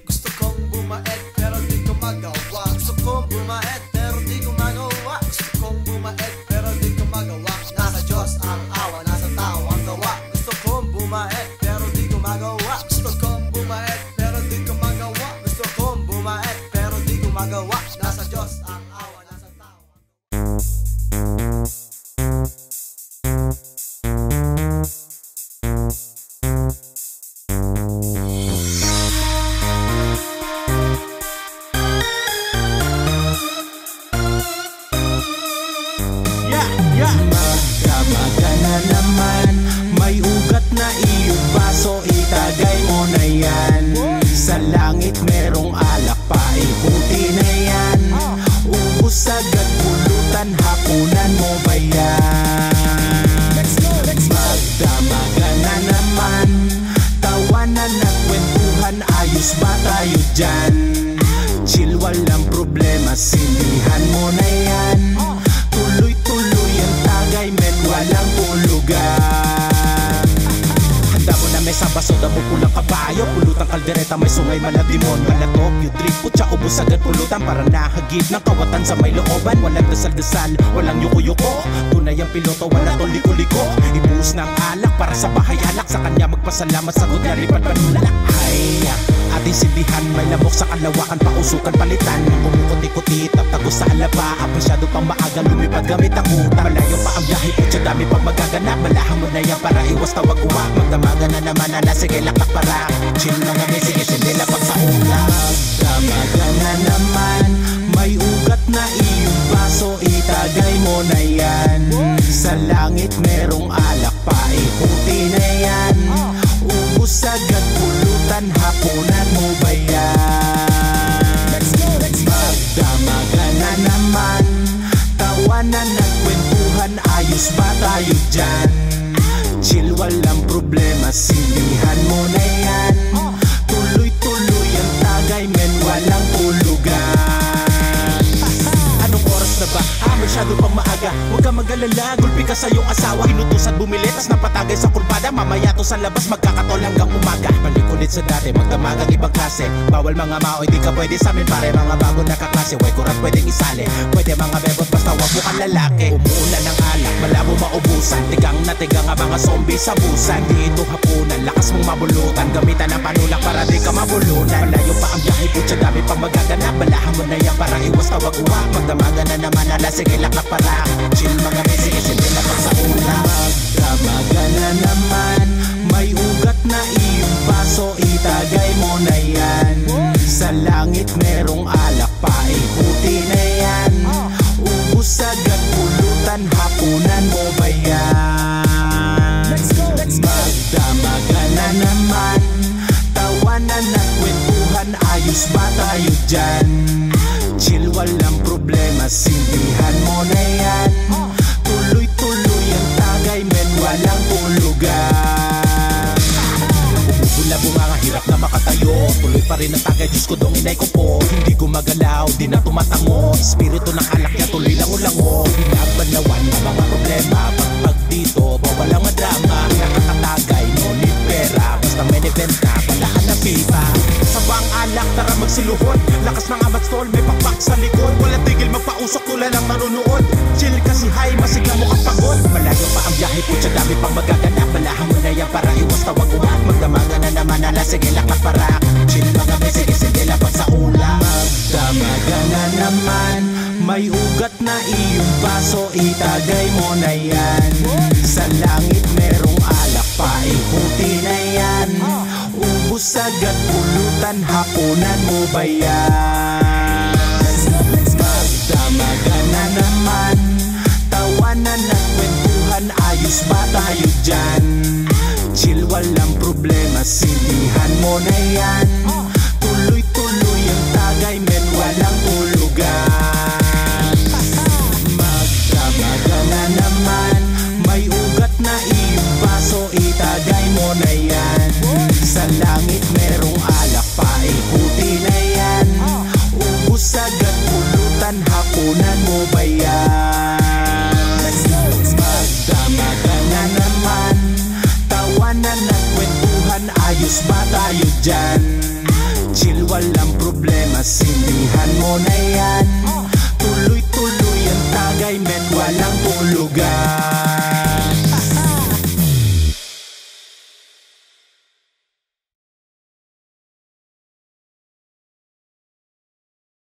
Gusto kong bumait pero di ko magawa. Gusto kong bumait pero di ko magawa. Gusto kong bumait pero di ko magawa. Nasa Diyos ang awa, nasa tao ang gawa. Gusto kong bumait pero di ko magawa. Gusto kong bumait pero di ko magawa. Gusto kong bumait pero di ko magawa. Nasa Diyos ang awa, nasa tao ang Magdamaga na naman, may ugat na iyong baso, itagay mo na yan. Sa langit merong alak pa, ikuti na yan. Ubus agad pulutan, hapunan mo ba yan? Magdamaga na naman, tawanan at kwentuhan, ayos ba tayo dyan? Chill, walang problema, sindihan mo na yan. Tuloy-tuloy ang tagay, men, walang tulugan. Handa mo na may sabaso, damo pulang kabayo, pulutang kaldereta, may sungay, malabimon, malatok, yung drip, putya, ubos agad pulutan. Para nahagib ng kawatan sa may looban. Walang dasal-dasal, walang yuko-yuko, tunay ang piloto, wala tong liko-liko. Ibuhos ng alak para sa bahay alak, sa kanya magpasalamat, sagot niya lipat panulak. Ay, ating sindihan, may lamok sa kalawakan, pausukan palitan. Kumukuti-kuti, taptago sa alaba, masyado pang maaga, lumipad gamit ang utak. Malayo pa ang biyahe, putya, dami pang magaganap. Balahan mo na yan para iwas tawag uwak. Magdamaga na naman, sige laklak para chill na kami, sige sindila pag sa ulam. Magdamaga na naman, may ugat na iyong baso, itagay mo na yan. Sa langit merong alak pa, ikuti na yan. Ubus agad pulutan, hapunan mo ba yan? Magdamaga na naman, tawanan at kwentuhan, ayos ba tayo dyan? Chill, walang problema, sindihan mo na yan. Tuloy-tuloy ang tagay, men, walang tulugan. Anong oras na ba? Masyado pang maaga, huwag ka mag-alala, gulpi ka sa iyong asawa. Inutusan bumili, tas napatagay sa kurbada. Mamaya to sa labas, magkakatol hanggang umaga. Balik ulit sa dati, magdamagang ibang klase. Bawal mga mao, hindi ka pwede sa amin, pare. Mga bago na kaklase, way kurat pwedeng isali. Pwede mga bebot, basta wag mo kang lalaki. Umuulan ng alak, malabo maubusan. Tigang na tigang ang mga zombie sa busan. Di ito hapunan, lakas mong mabulutan. Gamitan ng panulak para di ka mabulunan. Malayo pa ang biyahe, putya, dami pang magaganap. Balahan mo na yan para iwas tawag uwak. Magdamaga na naman, sige laklak para chill mga messi, sige laklak sa ulam. Magdamaga na naman, may ugat na iyong baso, itagay mo na yan. Sa langit merong alak pa, ikuti na yan. Ubus agad pulutan, hapunan mo ba yan? Magdamaga na naman, tawanan at kwentuhan, ayos ba tayo dyan? Chill, walang problema, sindihan mo na yan. Tuloy-tuloy ang tagay, men, walang tulugan. Bumula-bunga, hirap na makatayo. Tuloy pa rin ang tagay, Diyos ko dong inay ko po. Hindi gumagalaw, di na tumatango. Espiritu ng alak niya, tuloy lango-lango. Binabanawan ng mga problema. Pag dito, bawal ang drama. Nakakatagay, no need pera. Basta may nebenta, palahan ng pipa. Sabang alak, tara magsiluhod. Lakas ng amat stall, may pakpak sa likod. Walang tigil, magpausok tulad ng manunood. Chill kasi high, masigla mo kang pagod. Malayo pa ang biyahe, putya, dami pang magaganap. Balahan mo na yan para iwas tawag uwak. Magdamaga na naman, sige laklak para chill mga messi, sige lapag sa ulam. Magdamaga na naman, may ugat na iyong baso, itagay mo na yan. Sa langit merong alak pa, ikuti na yan. Ubus agad pulutan, hapunan mo ba yan? Magdamaga na naman, tawanan at kwentuhan, ayos ba tayo dyan? Chill, walang problema, sindihan mo na yan. Tuloy-tuloy ang tagay, men, walang tulugan. Magdamaga na naman, may ugat na iyong baso, itagay mo agad pulutan, hapunan mo ba yan? Magdamagan na naman, tawanan at kwentuhan, ayos ba tayo dyan? Chill, walang problema, sindihan mo na yan. Tuloy-tuloy ang tagay, men, walang tulugan.